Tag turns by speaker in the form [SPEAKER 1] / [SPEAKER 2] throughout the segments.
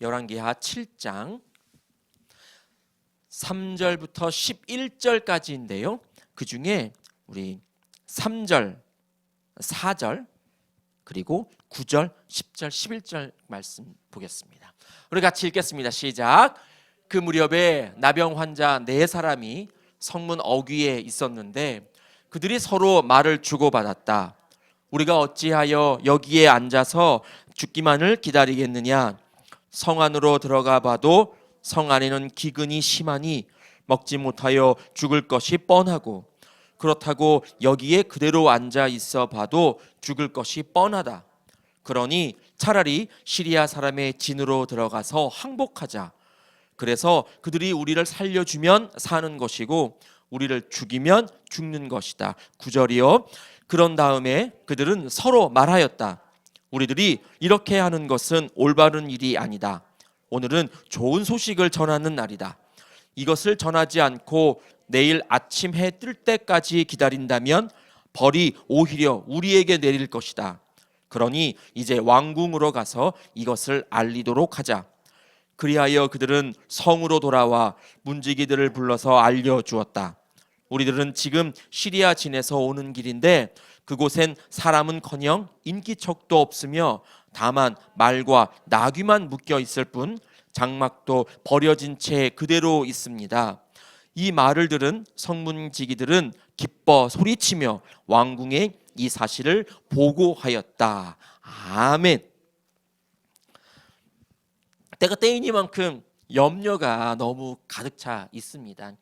[SPEAKER 1] 열왕기하 7장 3절부터 11절까지인데요. 그 중에 우리 3절, 4절, 그리고 9절, 10절, 11절 말씀 보겠습니다. 우리 같이 읽겠습니다. 시작. 그 무렵에 나병 환자 4사람이 성문 어귀에 있었는데 그들이 서로 말을 주고받았다. 우리가 어찌하여 여기에 앉아서 죽기만을 기다리겠느냐? 성 안으로 들어가 봐도 성 안에는 기근이 심하니 먹지 못하여 죽을 것이 뻔하고, 그렇다고 여기에 그대로 앉아 있어 봐도 죽을 것이 뻔하다. 그러니 차라리 시리아 사람의 진으로 들어가서 항복하자. 그래서 그들이 우리를 살려주면 사는 것이고 우리를 죽이면 죽는 것이다. 9절이요. 그런 다음에 그들은 서로 말하였다. 우리들이 이렇게 하는 것은 올바른 일이 아니다. 오늘은 좋은 소식을 전하는 날이다. 이것을 전하지 않고 내일 아침 해 뜰 때까지 기다린다면 벌이 오히려 우리에게 내릴 것이다. 그러니 이제 왕궁으로 가서 이것을 알리도록 하자. 그리하여 그들은 성으로 돌아와 문지기들을 불러서 알려주었다. 우리들은 지금 시리아 진에서 오는 길인데 그곳엔 사람은커녕 인기척도 없으며 다만 말과 나귀만 묶여 있을 뿐 장막도 버려진 채 그대로 있습니다. 이 말을 들은 성문지기들은 기뻐 소리치며 왕궁에 이 사실을 보고하였다. 아멘. 때가 때이니만큼 염려가 너무 가득 차 있습니다.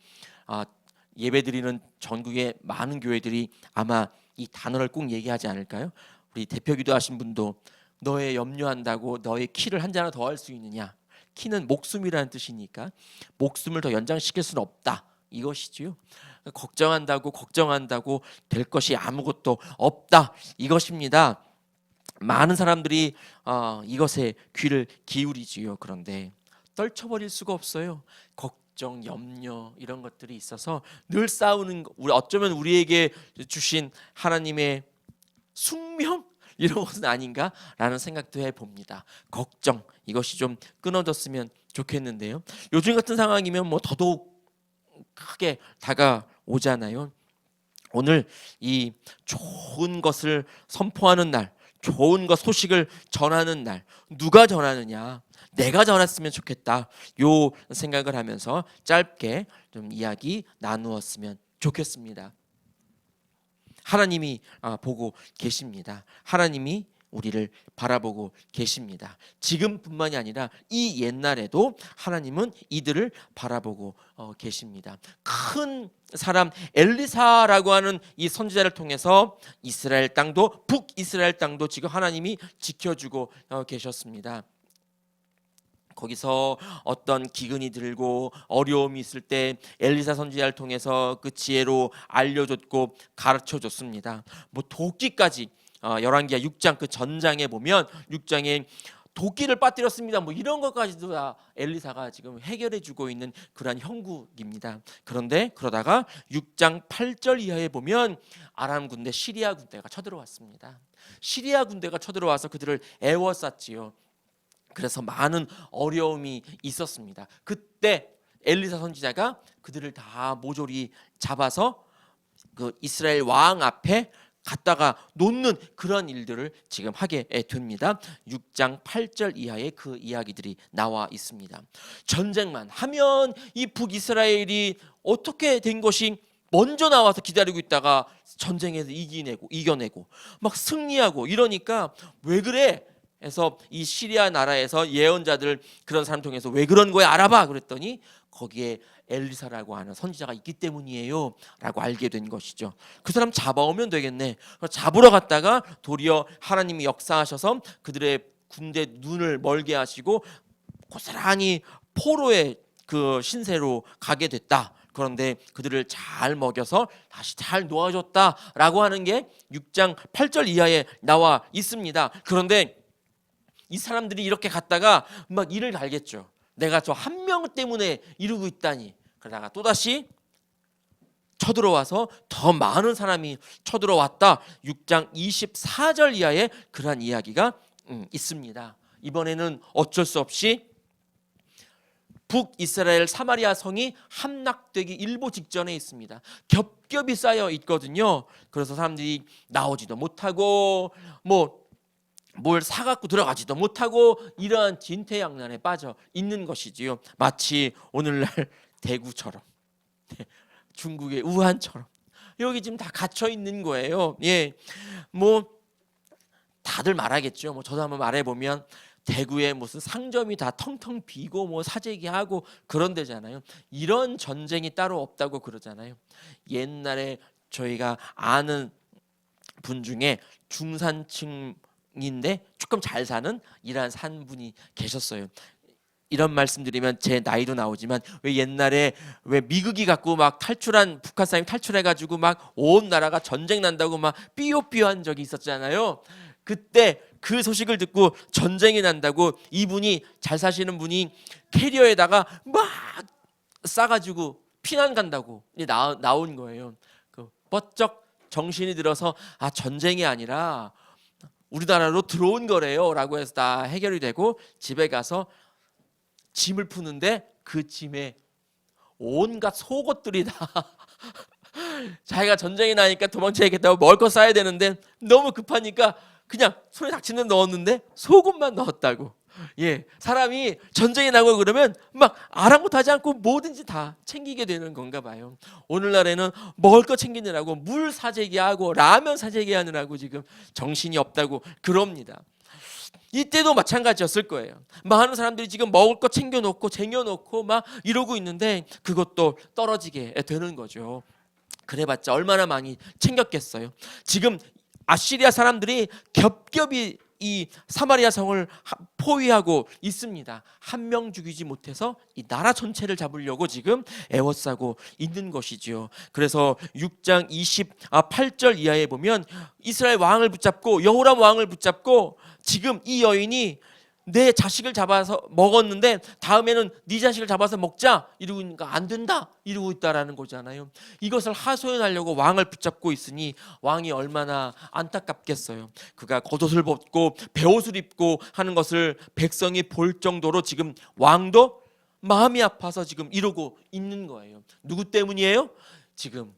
[SPEAKER 1] 예배드리는 전국의 많은 교회들이 아마 이 단어를 꼭 얘기하지 않을까요? 우리 대표기도 하신 분도 너의 염려한다고 너의 키를 한 자나 더 할 수 있느냐? 키는 목숨이라는 뜻이니까 목숨을 더 연장시킬 수는 없다. 이것이지요. 걱정한다고 될 것이 아무것도 없다. 이것입니다. 많은 사람들이 이것에 귀를 기울이지요. 그런데 떨쳐버릴 수가 없어요. 걱정, 염려 이런 것들이 있어서 늘 싸우는 거, 어쩌면 우리에게 주신 하나님의 숙명 이런 것은 아닌가라는 생각도 해봅니다. 걱정 이것이 좀 끊어졌으면 좋겠는데요. 요즘 같은 상황이면 뭐 더더욱 크게 다가오잖아요. 오늘 이 좋은 것을 선포하는 날, 좋은 것 소식을 전하는 날, 누가 전하느냐? 내가 전했으면 좋겠다. 요 생각을 하면서 짧게 좀 이야기 나누었으면 좋겠습니다. 하나님이 보고 계십니다. 하나님이 우리를 바라보고 계십니다. 지금뿐만이 아니라 이 옛날에도 하나님은 이들을 바라보고 계십니다. 큰 사람 엘리사라고 하는 이 선지자를 통해서 이스라엘 땅도 북이스라엘 땅도 지금 하나님이 지켜주고 계셨습니다. 거기서 어떤 기근이 들고 어려움이 있을 때 엘리사 선지자를 통해서 그 지혜로 알려줬고 가르쳐줬습니다. 뭐 도끼까지 열왕기하 6장 그 전장에 보면 6장에 도끼를 빠뜨렸습니다. 뭐 이런 것까지도 다 엘리사가 지금 해결해주고 있는 그러한 형국입니다. 그런데 그러다가 6장 8절 이하에 보면 아람 군대 시리아 군대가 쳐들어왔습니다. 시리아 군대가 쳐들어와서 그들을 애워쌌지요. 그래서 많은 어려움이 있었습니다. 그때 엘리사 선지자가 그들을 다 모조리 잡아서 그 이스라엘 왕 앞에 갖다가 놓는 그런 일들을 지금 하게 됩니다. 6장 8절 이하에 그 이야기들이 나와 있습니다. 전쟁만 하면 이 북이스라엘이 어떻게 된 것이 먼저 나와서 기다리고 있다가 전쟁에서 이겨내고 막 승리하고 이러니까 왜 그래? 해서 이 시리아 나라에서 예언자들 그런 사람 통해서 왜 그런 거야 알아봐 그랬더니 거기에 엘리사라고 하는 선지자가 있기 때문이에요 라고 알게 된 것이죠. 그 사람 잡아오면 되겠네. 잡으러 갔다가 도리어 하나님이 역사하셔서 그들의 군대 눈을 멀게 하시고 고스란히 포로의 그 신세로 가게 됐다. 그런데 그들을 잘 먹여서 다시 잘 놓아줬다라고 하는 게 6장 8절 이하에 나와 있습니다. 그런데 이 사람들이 이렇게 갔다가 막 이를 갈겠죠. 내가 저 한 명 때문에 이러고 있다니. 그러다가 또다시 쳐들어와서 더 많은 사람이 쳐들어왔다. 6장 24절 이하에 그러한 이야기가 있습니다. 이번에는 어쩔 수 없이 북이스라엘 사마리아 성이 함락되기 일보 직전에 있습니다. 겹겹이 쌓여 있거든요. 그래서 사람들이 나오지도 못하고 뭘 사갖고 들어가지도 못하고 이러한 진퇴양난에 빠져 있는 것이지요. 마치 오늘날 대구처럼, 중국의 우한처럼 여기 지금 다 갇혀 있는 거예요. 예, 다들 말하겠죠. 저도 한번 말해보면 대구에 무슨 상점이 다 텅텅 비고 사재기하고 그런 데잖아요. 이런 전쟁이 따로 없다고 그러잖아요. 옛날에 저희가 아는 분 중에 중산층인데 조금 잘 사는 이러한 산분이 계셨어요. 이런 말씀드리면 제 나이도 나오지만 왜 옛날에 왜 미국이 갖고 막 탈출한 북한 사람이 탈출해가지고 막 온 나라가 전쟁 난다고 막 삐요삐요한 적이 있었잖아요. 그때 그 소식을 듣고 전쟁이 난다고 이분이 잘 사시는 분이 캐리어에다가 막 싸가지고 피난 간다고 나온 거예요. 번쩍 정신이 들어서 전쟁이 아니라 우리나라로 들어온 거래요라고 해서 다 해결이 되고 집에 가서 짐을 푸는데 그 짐에 온갖 속옷들이 다 자기가 전쟁이 나니까 도망쳐야겠다고 먹을 거 싸야 되는데 너무 급하니까 그냥 손에 닥치는 데 넣었는데 속옷만 넣었다고. 예, 사람이 전쟁이 나고 그러면 막 아랑곳하지 않고 뭐든지 다 챙기게 되는 건가 봐요. 오늘날에는 먹을 거 챙기느라고 물 사재기하고 라면 사재기하느라고 지금 정신이 없다고 그럽니다. 이때도 마찬가지였을 거예요. 많은 사람들이 지금 먹을 거 챙겨놓고 쟁여놓고 막 이러고 있는데 그것도 떨어지게 되는 거죠. 그래봤자 얼마나 많이 챙겼겠어요. 지금 아시리아 사람들이 겹겹이 이 사마리아 성을 포위하고 있습니다. 한 명 죽이지 못해서 이 나라 전체를 잡으려고 지금 애워싸고 있는 것이지요. 그래서 6장 28절 이하에 보면 이스라엘 왕을 붙잡고 여호람 왕을 붙잡고 지금 이 여인이 내 자식을 잡아서 먹었는데 다음에는 네 자식을 잡아서 먹자 이러니까 안 된다 이러고 있다라는 거잖아요. 이것을 하소연하려고 왕을 붙잡고 있으니 왕이 얼마나 안타깝겠어요. 그가 겉옷을 벗고 베옷을 입고 하는 것을 백성이 볼 정도로 지금 왕도 마음이 아파서 지금 이러고 있는 거예요. 누구 때문이에요? 지금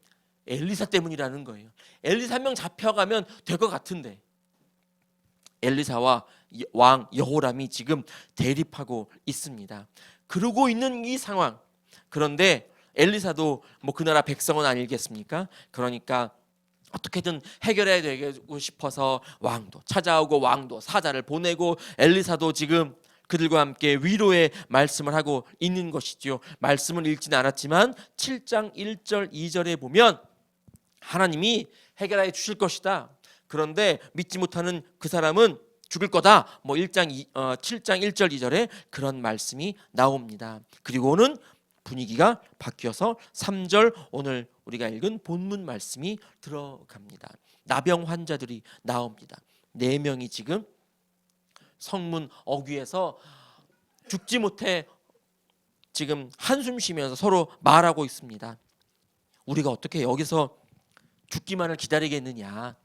[SPEAKER 1] 엘리사 때문이라는 거예요. 엘리사 한 명 잡혀가면 될 것 같은데 엘리사와 왕 여호람이 지금 대립하고 있습니다. 그러고 있는 이 상황. 그런데 엘리사도 그 나라 백성은 아니겠습니까? 그러니까 어떻게든 해결해야 되고 싶어서 왕도 찾아오고 왕도 사자를 보내고 엘리사도 지금 그들과 함께 위로의 말씀을 하고 있는 것이지요. 말씀을 읽지는 않았지만 7장 1절 2절에 보면 하나님이 해결해 주실 것이다. 그런데 믿지 못하는 그 사람은 죽을 거다. 7장 1절 2절에 그런 말씀이 나옵니다. 그리고는 분위기가 바뀌어서 3절 오늘 우리가 읽은 본문 말씀이 들어갑니다. 나병 환자들이 나옵니다. 4명이 지금 성문 어귀에서 죽지 못해 지금 한숨 쉬면서 서로 말하고 있습니다. 우리가 어떻게 여기서 죽기만을 기다리겠느냐.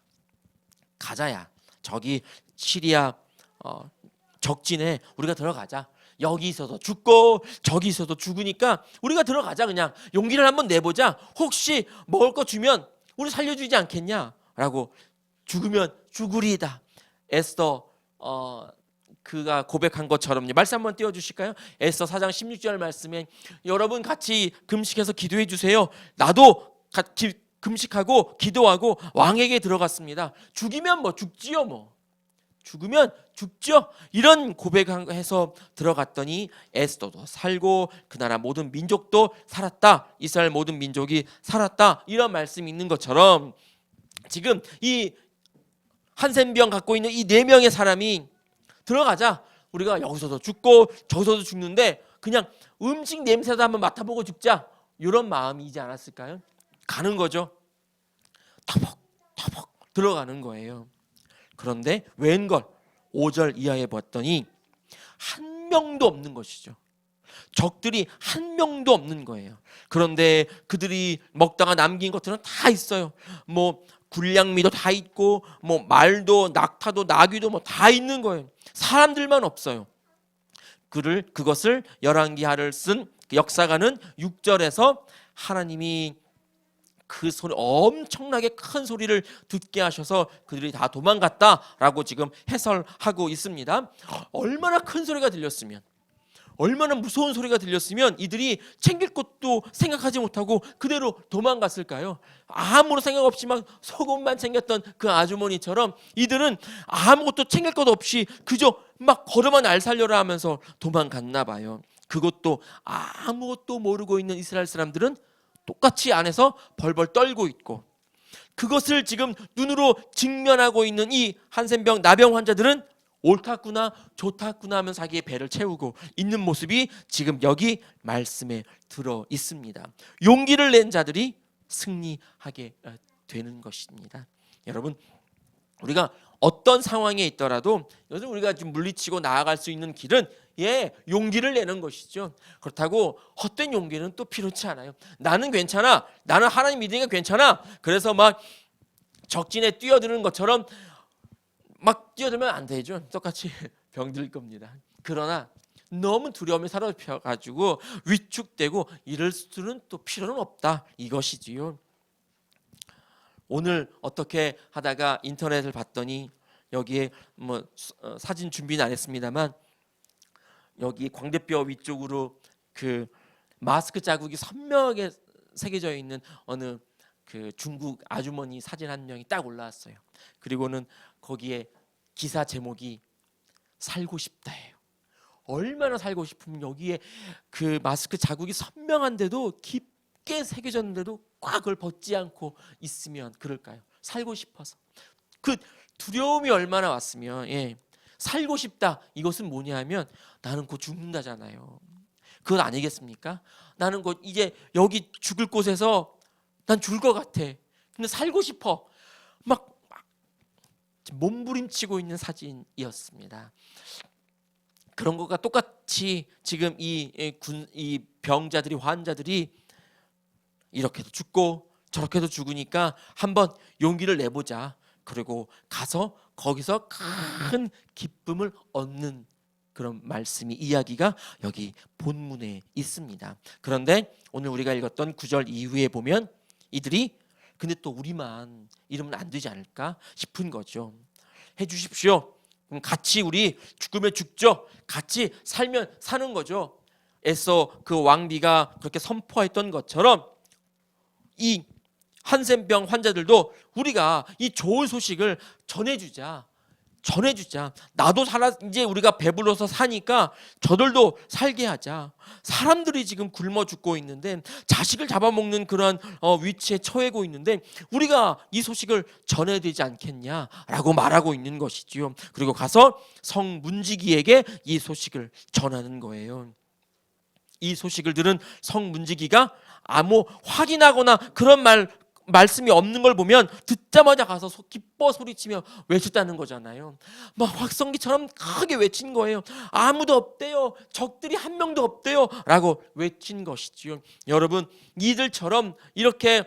[SPEAKER 1] 가자야. 저기 시리아 적진에 우리가 들어가자. 여기 있어서 죽고 저기 있어서 죽으니까 우리가 들어가자. 그냥 용기를 한번 내보자. 혹시 먹을 거 주면 우리 살려주지 않겠냐라고. 죽으면 죽으리이다. 에스더 그가 고백한 것처럼 말씀 한번 띄워주실까요? 에스더 4장 16절 말씀에 여러분 같이 금식해서 기도해 주세요. 나도 같이 금식하고 기도하고 왕에게 들어갔습니다. 죽이면 죽지요. 죽으면 죽죠. 이런 고백해서 들어갔더니 에스더도 살고 그 나라 모든 민족도 살았다. 이스라엘 모든 민족이 살았다. 이런 말씀이 있는 것처럼 지금 이 한센병 갖고 있는 이 4명의 사람이 들어가자. 우리가 여기서도 죽고 저기서도 죽는데 그냥 음식 냄새도 한번 맡아보고 죽자. 이런 마음이지 않았을까요? 가는 거죠. 터벅터벅 들어가는 거예요. 그런데 웬걸 5절 이하에 봤더니 한 명도 없는 것이죠. 적들이 한 명도 없는 거예요. 그런데 그들이 먹다가 남긴 것들은 다 있어요. 굴량미도 다 있고 말도 낙타도 나귀도 다 있는 거예요. 사람들만 없어요. 그것을 열왕기하를 쓴 역사가는 6절에서 하나님이 그 소리, 엄청나게 큰 소리를 듣게 하셔서 그들이 다 도망갔다라고 지금 해설하고 있습니다. 얼마나 큰 소리가 들렸으면, 얼마나 무서운 소리가 들렸으면 이들이 챙길 것도 생각하지 못하고 그대로 도망갔을까요? 아무런 생각 없이 막 속옷만 챙겼던 그 아주머니처럼 이들은 아무것도 챙길 것 없이 그저 막 걸어만 날 살려라 하면서 도망갔나 봐요. 그것도 아무것도 모르고 있는 이스라엘 사람들은 똑같이 안에서 벌벌 떨고 있고, 그것을 지금 눈으로 직면하고 있는 이 한센병 나병 환자들은 옳았구나 좋았구나 하면서 자기의 배를 채우고 있는 모습이 지금 여기 말씀에 들어 있습니다. 용기를 낸 자들이 승리하게 되는 것입니다. 여러분, 우리가 어떤 상황에 있더라도 요즘 우리가 좀 물리치고 나아갈 수 있는 길은 용기를 내는 것이죠. 그렇다고 헛된 용기는 또 필요치 않아요. 나는 괜찮아, 나는 하나님 믿으니까 괜찮아, 그래서 막 적진에 뛰어드는 것처럼 막 뛰어들면 안 되죠. 똑같이 병들 겁니다. 그러나 너무 두려움에 사로잡혀가지고 위축되고 이럴 수는 또 필요는 없다, 이것이지요. 오늘 어떻게 하다가 인터넷을 봤더니 여기에 사진 준비는 안 했습니다만 여기 광대뼈 위쪽으로 그 마스크 자국이 선명하게 새겨져 있는 어느 그 중국 아주머니 사진 한 명이 딱 올라왔어요. 그리고는 거기에 기사 제목이 살고 싶다예요. 얼마나 살고 싶으면 여기에 그 마스크 자국이 선명한데도 깊게 새겨졌는데도 꽉 그걸 벗지 않고 있으면 그럴까요? 살고 싶어서. 그 두려움이 얼마나 왔으면 살고 싶다, 이것은 뭐냐 하면 나는 곧 죽는다잖아요. 그건 아니겠습니까? 나는 곧 이제 여기 죽을 곳에서 난 죽을 것 같아. 근데 살고 싶어. 막 몸부림치고 있는 사진이었습니다. 그런 것과 똑같이 지금 이 병자들이, 환자들이 이렇게도 죽고 저렇게도 죽으니까 한번 용기를 내보자. 그리고 가서 거기서 큰 기쁨을 얻는 그런 말씀이, 이야기가 여기 본문에 있습니다. 그런데 오늘 우리가 읽었던 9절 이후에 보면 이들이 근데 또 우리만 이러면 안 되지 않을까 싶은 거죠. 해 주십시오. 그럼 같이 우리 죽으면 죽죠. 같이 살면 사는 거죠. 애써 그 왕비가 그렇게 선포했던 것처럼 이 한센병 환자들도 우리가 이 좋은 소식을 전해주자. 나도 이제 우리가 배불러서 사니까 저들도 살게 하자. 사람들이 지금 굶어 죽고 있는데, 자식을 잡아먹는 그런 위치에 처해고 있는데 우리가 이 소식을 전해야 되지 않겠냐라고 말하고 있는 것이지요. 그리고 가서 성 문지기에게 이 소식을 전하는 거예요. 이 소식을 들은 성 문지기가 아무 확인하거나 그런 말씀이 없는 걸 보면 듣자마자 가서 기뻐 소리치며 외쳤다는 거잖아요. 막 확성기처럼 크게 외친 거예요. 아무도 없대요. 적들이 한 명도 없대요. 라고 외친 것이지요. 여러분, 이들처럼 이렇게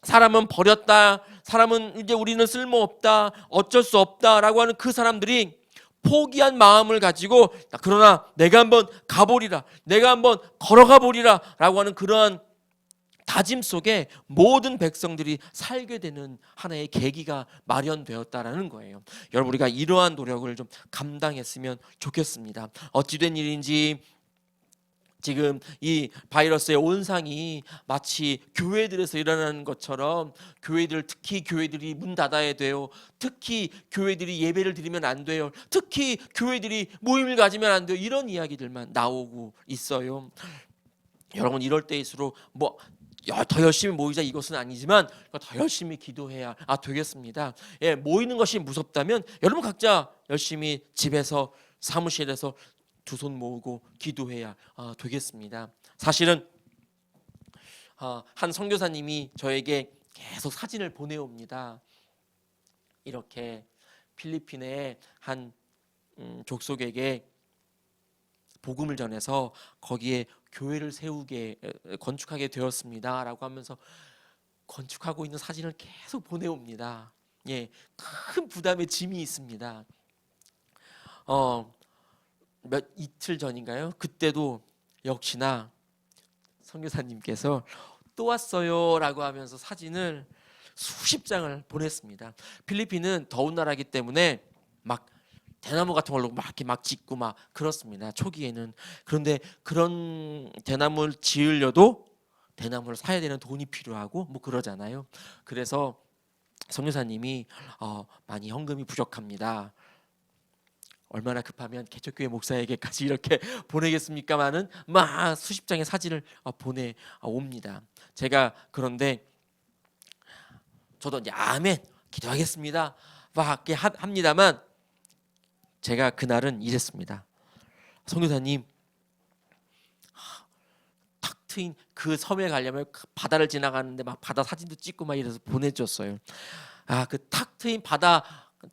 [SPEAKER 1] 사람은 버렸다, 사람은 이제 우리는 쓸모없다, 어쩔 수 없다라고 하는 그 사람들이 포기한 마음을 가지고 그러나 내가 한번 가보리라, 내가 한번 걸어가 보리라 라고 하는 그러한 다짐 속에 모든 백성들이 살게 되는 하나의 계기가 마련되었다라는 거예요. 여러분, 우리가 이러한 노력을 좀 감당했으면 좋겠습니다. 어찌된 일인지 지금 이 바이러스의 온상이 마치 교회들에서 일어나는 것처럼 교회들, 특히 교회들이 문 닫아야 돼요. 특히 교회들이 예배를 드리면 안 돼요. 특히 교회들이 모임을 가지면 안 돼요. 이런 이야기들만 나오고 있어요. 여러분, 이럴 때일수록 더 열심히 모이자 이것은 아니지만 더 열심히 기도해야 되겠습니다. 모이는 것이 무섭다면 여러분 각자 열심히 집에서, 사무실에서 두 손 모으고 기도해야 되겠습니다. 사실은 한 선교사님이 저에게 계속 사진을 보내옵니다. 이렇게 필리핀의 한 족속에게 복음을 전해서 거기에 교회를 건축하게 되었습니다 라고 하면서 건축하고 있는 사진을 계속 보내옵니다. 큰 부담의 짐이 있습니다. 이틀 전인가요? 그때도 역시나 선교사님께서 또 왔어요 라고 하면서 사진을 수십 장을 보냈습니다. 필리핀은 더운 나라이기 때문에 막 대나무 같은 걸로 막 이렇게 막 짓고 막 그렇습니다. 초기에는. 그런데 그런 대나무를 지으려도 대나무를 사야 되는 돈이 필요하고 뭐 그러잖아요. 그래서 선교사님이 많이 헌금이 부족합니다. 얼마나 급하면 개척교회 목사에게까지 이렇게 보내겠습니까마는 막 수십 장의 사진을 보내옵니다. 제가 그런데 저도 이제 아멘 기도하겠습니다 막 이렇게 합니다만 제가 그날은 이랬습니다. 선교사님 탁 트인 그 섬에 가려면 바다를 지나가는데 막 바다 사진도 찍고 막 이래서 보내줬어요. 그 탁 트인 바다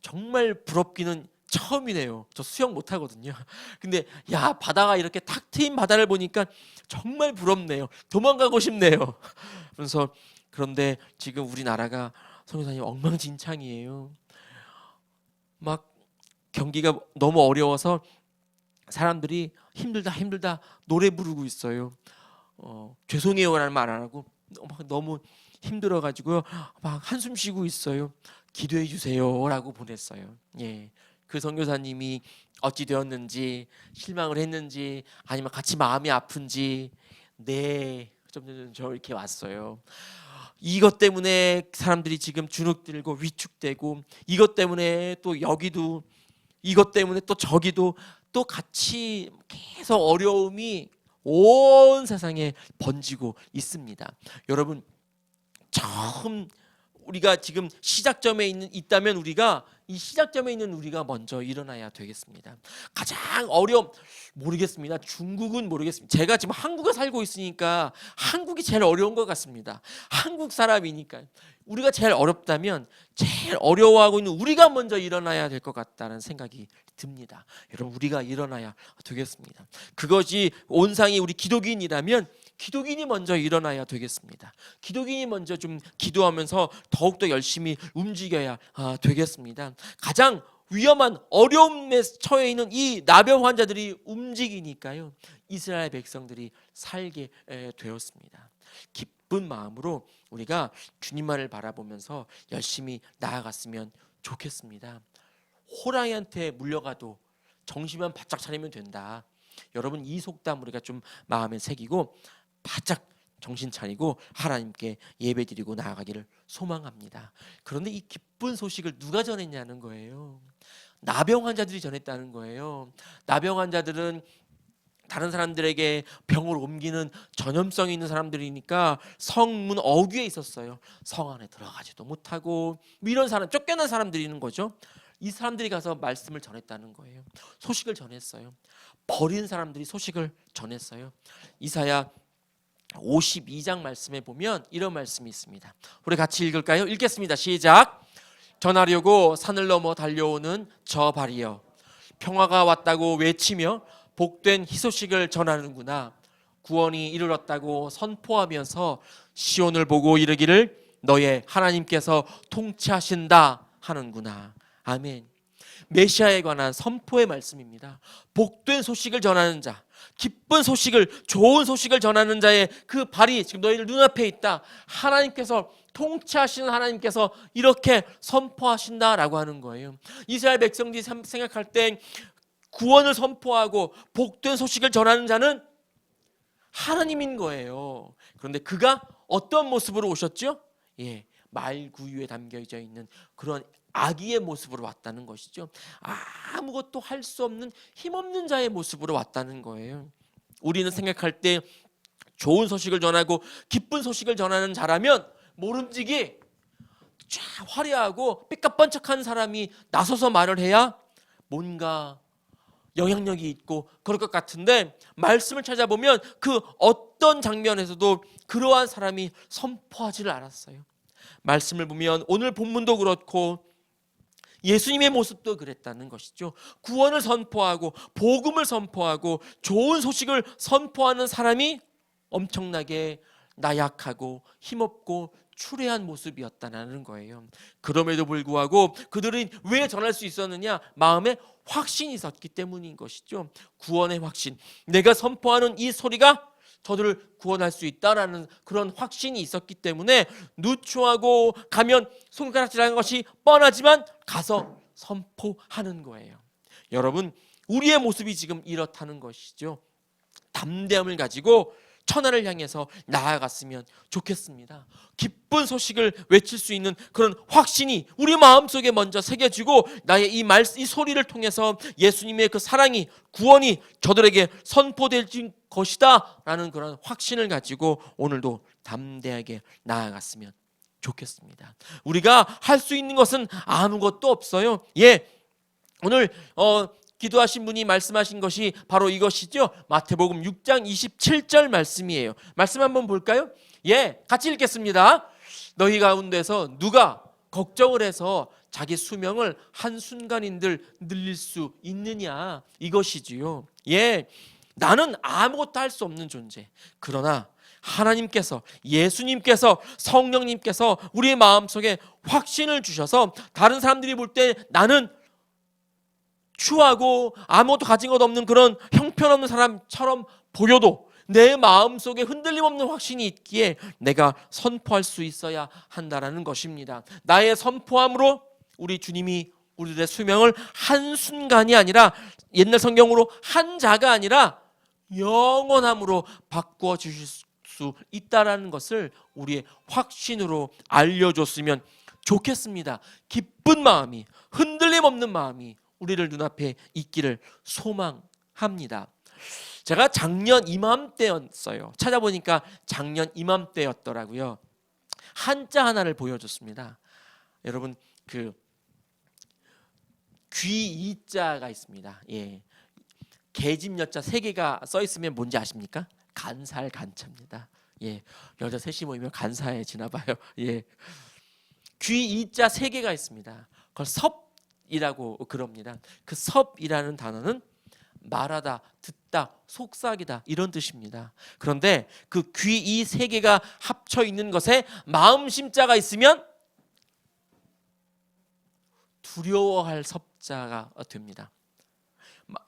[SPEAKER 1] 정말 부럽기는 처음이네요. 저 수영 못 하거든요. 근데 야 바다가 이렇게 탁 트인 바다를 보니까 정말 부럽네요. 도망가고 싶네요. 그런데 지금 우리나라가 선교사님 엉망진창이에요. 막 경기가 너무 어려워서 사람들이 힘들다 노래 부르고 있어요. 죄송해요라는 말 안 하고 너무 힘들어가지고요 막 한숨 쉬고 있어요. 기도해 주세요라고 보냈어요. 예, 그 선교사님이 어찌 되었는지 실망을 했는지 아니면 같이 마음이 아픈지 좀 저 이렇게 왔어요. 이것 때문에 사람들이 지금 주눅들고 위축되고 이것 때문에 또 여기도 이것 때문에 또 저기도 또 같이 계속 어려움이 온 세상에 번지고 있습니다. 여러분 처음 우리가 지금 시작점에 있다면 우리가 이 시작점에 있는 우리가 먼저 일어나야 되겠습니다. 가장 모르겠습니다. 중국은 모르겠습니다. 제가 지금 한국에 살고 있으니까 한국이 제일 어려운 것 같습니다. 한국 사람이니까 우리가 제일 어렵다면 제일 어려워하고 있는 우리가 먼저 일어나야 될 것 같다는 생각이 듭니다. 여러분 우리가 일어나야 되겠습니다. 그것이 온상이 우리 기독인이라면 기독인이 먼저 일어나야 되겠습니다. 기독인이 먼저 좀 기도하면서 더욱더 열심히 움직여야 되겠습니다. 가장 위험한 어려움에 처해 있는 이 나병 환자들이 움직이니까요. 이스라엘 백성들이 살게 되었습니다. 기쁜 마음으로 우리가 주님만을 바라보면서 열심히 나아갔으면 좋겠습니다. 호랑이한테 물려가도 정신만 바짝 차리면 된다. 여러분 이 속담 우리가 좀 마음에 새기고 바짝 정신 차리고 하나님께 예배드리고 나아가기를 소망합니다. 그런데 이 기쁜 소식을 누가 전했냐는 거예요. 나병 환자들이 전했다는 거예요. 나병 환자들은 다른 사람들에게 병을 옮기는 전염성이 있는 사람들이니까 성문 어귀에 있었어요. 성 안에 들어가지도 못하고 이런 사람, 쫓겨난 사람들이 있는 거죠. 이 사람들이 가서 말씀을 전했다는 거예요. 소식을 전했어요. 버린 사람들이 소식을 전했어요. 이사야 52장 말씀에 보면 이런 말씀이 있습니다. 우리 같이 읽을까요? 읽겠습니다. 시작. 전하려고 산을 넘어 달려오는 저 발이여, 평화가 왔다고 외치며 복된 희소식을 전하는구나. 구원이 이르렀다고 선포하면서 시온을 보고 이르기를 너의 하나님께서 통치하신다 하는구나. 아멘. 메시아에 관한 선포의 말씀입니다. 복된 소식을 전하는 자, 기쁜 소식을, 좋은 소식을 전하는 자의 그 발이 지금 너희들 눈앞에 있다. 하나님께서 통치하시는 하나님께서 이렇게 선포하신다라고 하는 거예요. 이스라엘 백성들이 생각할 때 구원을 선포하고 복된 소식을 전하는 자는 하나님인 거예요. 그런데 그가 어떤 모습으로 오셨죠? 말구유에 담겨져 있는 그런 아기의 모습으로 왔다는 것이죠. 아무것도 할 수 없는 힘없는 자의 모습으로 왔다는 거예요. 우리는 생각할 때 좋은 소식을 전하고 기쁜 소식을 전하는 자라면 모름지기 쫙 화려하고 삐까뻔쩍한 사람이 나서서 말을 해야 뭔가 영향력이 있고 그럴 것 같은데 말씀을 찾아보면 그 어떤 장면에서도 그러한 사람이 선포하지를 않았어요. 말씀을 보면 오늘 본문도 그렇고 예수님의 모습도 그랬다는 것이죠. 구원을 선포하고 복음을 선포하고 좋은 소식을 선포하는 사람이 엄청나게 나약하고 힘없고 추레한 모습이었다는 거예요. 그럼에도 불구하고 그들은 왜 전할 수 있었느냐? 마음에 확신이 있었기 때문인 것이죠. 구원의 확신. 내가 선포하는 이 소리가 저들을 구원할 수 있다라는 그런 확신이 있었기 때문에 누추하고 가면 손가락질하는 것이 뻔하지만 가서 선포하는 거예요. 여러분, 우리의 모습이 지금 이렇다는 것이죠. 담대함을 가지고 천하를 향해서 나아갔으면 좋겠습니다. 기쁜 소식을 외칠 수 있는 그런 확신이 우리 마음속에 먼저 새겨지고 나의 이 소리를 통해서 예수님의 그 사랑이, 구원이 저들에게 선포될 것이다 라는 그런 확신을 가지고 오늘도 담대하게 나아갔으면 좋겠습니다. 우리가 할 수 있는 것은 아무것도 없어요. 오늘 기도하신 분이 말씀하신 것이 바로 이것이죠. 마태복음 6장 27절 말씀이에요. 말씀 한번 볼까요? 같이 읽겠습니다. 너희 가운데서 누가 걱정을 해서 자기 수명을 한순간인들 늘릴 수 있느냐, 이것이지요. 나는 아무것도 할 수 없는 존재. 그러나 하나님께서, 예수님께서, 성령님께서 우리의 마음속에 확신을 주셔서 다른 사람들이 볼 때 나는 추하고 아무것도 가진 것 없는 그런 형편없는 사람처럼 보여도 내 마음속에 흔들림 없는 확신이 있기에 내가 선포할 수 있어야 한다라는 것입니다. 나의 선포함으로 우리 주님이 우리들의 수명을 한순간이 아니라, 옛날 성경으로 한자가 아니라 영원함으로 바꾸어 주실 수 있다라는 것을 우리의 확신으로 알려줬으면 좋겠습니다. 기쁜 마음이, 흔들림 없는 마음이 우리를 눈앞에 있기를 소망합니다. 제가 작년 이맘때였어요. 찾아보니까 작년 이맘때였더라고요. 한자 하나를 보여줬습니다. 여러분, 그 귀이자가 있습니다. 개집 여자 3개가 써 있으면 뭔지 아십니까? 간살 간차입니다. 여자 셋이 모이면 간사해지나 봐요. 귀이자 3개가 있습니다. 그걸 섭이라고 그럽니다. 그 섭이라는 단어는 말하다, 듣다, 속삭이다 이런 뜻입니다. 그런데 그 귀이 3개가 합쳐 있는 것에 마음심자가 있으면 두려워할 섭자가 됩니다.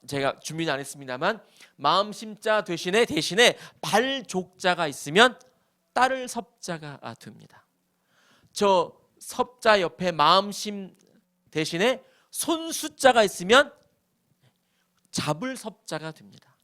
[SPEAKER 1] 제가 준비는 안 했습니다만 마음심자 대신에 발족자가 있으면 따를 섭자가 됩니다. 저 섭자 옆에 마음심 대신에 손수자가 있으면 잡을 섭자가 됩니다.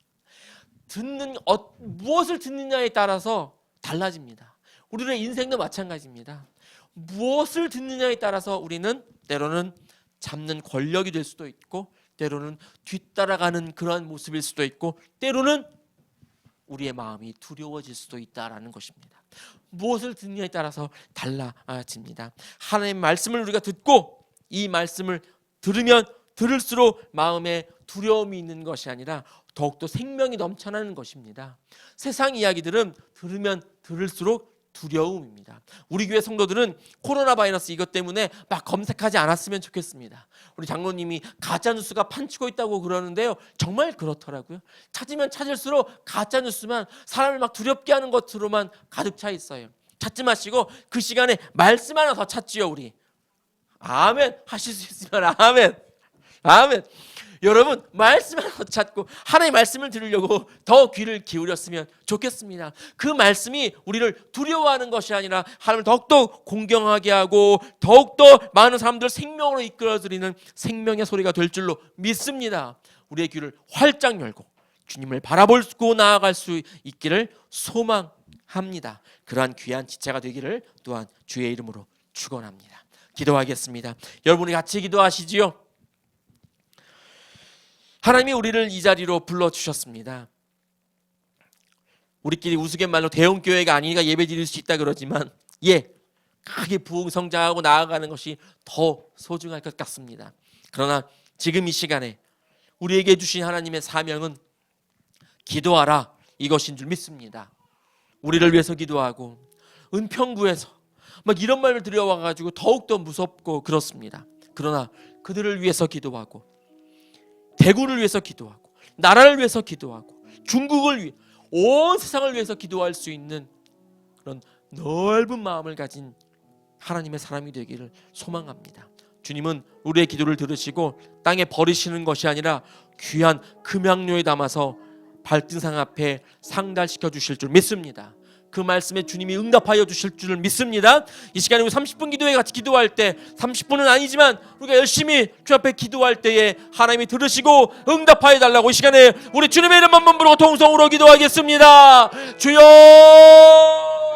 [SPEAKER 1] 무엇을 듣느냐에 따라서 달라집니다. 우리의 인생도 마찬가지입니다. 무엇을 듣느냐에 따라서 우리는 때로는 잡는 권력이 될 수도 있고, 때로는 뒤따라가는 그러한 모습일 수도 있고, 때로는 우리의 마음이 두려워질 수도 있다라는 것입니다. 무엇을 듣느냐에 따라서 달라집니다. 하나님의 말씀을 우리가 듣고 이 말씀을 들으면 들을수록 마음에 두려움이 있는 것이 아니라 더욱더 생명이 넘쳐나는 것입니다. 세상 이야기들은 들으면 들을수록 두려움입니다. 우리 교회 성도들은 코로나 바이러스 이것 때문에 막 검색하지 않았으면 좋겠습니다. 우리 장로님이 가짜 뉴스가 판치고 있다고 그러는데요, 정말 그렇더라고요. 찾으면 찾을수록 가짜 뉴스만, 사람을 막 두렵게 하는 것으로만 가득 차 있어요. 찾지 마시고 그 시간에 말씀 하나 더 찾지요. 우리 아멘 하실 수 있으면 아멘. 여러분, 말씀 하나 더 찾고 하나님의 말씀을 들으려고 더 귀를 기울였으면 좋겠습니다. 그 말씀이 우리를 두려워하는 것이 아니라 하나님을 더욱더 공경하게 하고 더욱더 많은 사람들을 생명으로 이끌어드리는 생명의 소리가 될 줄로 믿습니다. 우리의 귀를 활짝 열고 주님을 바라보고 나아갈 수 있기를 소망합니다. 그러한 귀한 지체가 되기를 또한 주의 이름으로 축원합니다. 기도하겠습니다. 여러분이 같이 기도하시지요. 하나님이 우리를 이 자리로 불러주셨습니다. 우리끼리 우스갯말로 대형교회가 아니니까 예배 드릴 수 있다 그러지만 크게 부흥성장하고 나아가는 것이 더 소중할 것 같습니다. 그러나 지금 이 시간에 우리에게 주신 하나님의 사명은 기도하라 이것인 줄 믿습니다. 우리를 위해서 기도하고 은평구에서 막 이런 말을 들여와가지고 더욱더 무섭고 그렇습니다. 그러나 그들을 위해서 기도하고 대구를 위해서 기도하고 나라를 위해서 기도하고 중국을 위해 온 세상을 위해서 기도할 수 있는 그런 넓은 마음을 가진 하나님의 사람이 되기를 소망합니다. 주님은 우리의 기도를 들으시고 땅에 버리시는 것이 아니라 귀한 금양료에 담아서 발등상 앞에 상달시켜 주실 줄 믿습니다. 그 말씀에 주님이 응답하여 주실 줄을 믿습니다. 이 시간에 우리 30분 기도회 같이 기도할 때 30분은 아니지만 우리가 열심히 주 앞에 기도할 때에 하나님이 들으시고 응답하여 달라고 이 시간에 우리 주님의 이름 한번 부르고 통성으로 기도하겠습니다. 주여